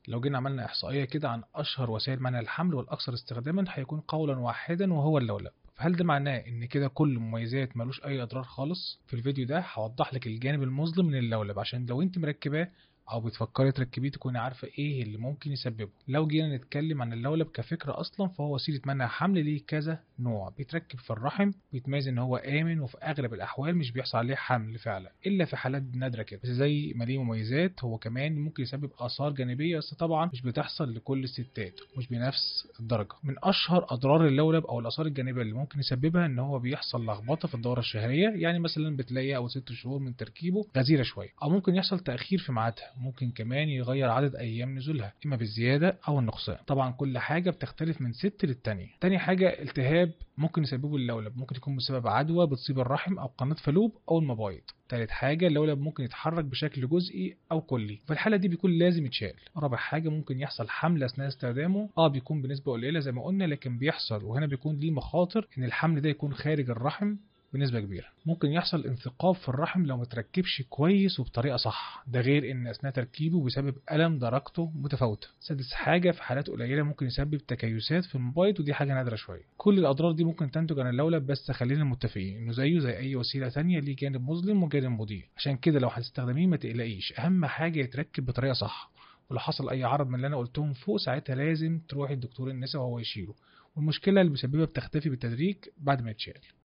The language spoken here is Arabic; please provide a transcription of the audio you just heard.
لو جينا عملنا إحصائية كده عن أشهر وسائل منع الحمل والأكثر استخداما هيكون قولا واحدا وهو اللولب. فهل ده معناه إن كده كل مميزات ملوش أي أضرار خالص؟ في الفيديو ده هوضح لك الجانب المظلم من اللولب عشان لو أنت مركباه أو بتفكري تركبيه تكوني عارفة إيه اللي ممكن يسببه. لو جينا نتكلم عن اللولب كفكرة أصلا فهو وسيلة منع حمل ليه كذا نوع، بيتركب في الرحم، بيتميز إن هو آمن وفي أغلب الأحوال مش بيحصل عليه حمل فعلا إلا في حالات نادرة كده. بس زي ما ليه مميزات هو كمان ممكن يسبب آثار جانبية، بس طبعا مش بتحصل لكل الستات ومش بنفس الدرجة. من أشهر أضرار اللولب أو الآثار الجانبية اللي ممكن يسببها إن هو بيحصل لخبطة في الدورة الشهرية، يعني مثلا بتلاقيها أول 6 شهور من تركيبه غزيرة شوية، أو ممكن يحصل تأخير في ميعادها، ممكن كمان يغير عدد أيام نزولها إما بالزيادة أو النقصان. طبعا كل حاجة بتختلف من ست للتانية. تاني حاجة التهاب ممكن يسببه اللولب، ممكن يكون بسبب عدوى بتصيب الرحم أو قناة فالوب أو المبايض. تالت حاجة اللولب ممكن يتحرك بشكل جزئي أو كلي، في الحالة دي بيكون لازم يتشال. رابع حاجة ممكن يحصل حمل أثناء استخدامه، بيكون بنسبة قليلة زي ما قلنا لكن بيحصل، وهنا بيكون ليه مخاطر إن الحمل ده يكون خارج الرحم بنسبة كبيرة. ممكن يحصل انثقاب في الرحم لو متركبش كويس وبطريقة صح، ده غير ان اثناء تركيبه بيسبب ألم درجته متفاوتة. سادس حاجة في حالات قليلة ممكن يسبب تكيسات في المبيض، ودي حاجة نادرة شوية. كل الأضرار دي ممكن تنتج عن اللولب، بس خلينا متفقين انه زيه زي اي وسيلة تانية ليه جانب مظلم وجانب مضيء. عشان كده لو هتستخدميه ما تقلقيش، اهم حاجة يتركب بطريقة صح، ولو حصل اي عرض من اللي انا قلتهم فوق ساعتها لازم تروحي لدكتور النساء وهو يشيله، والمشكلة اللي بيسببها بتختفي بالتدريج بعد ما يتشال.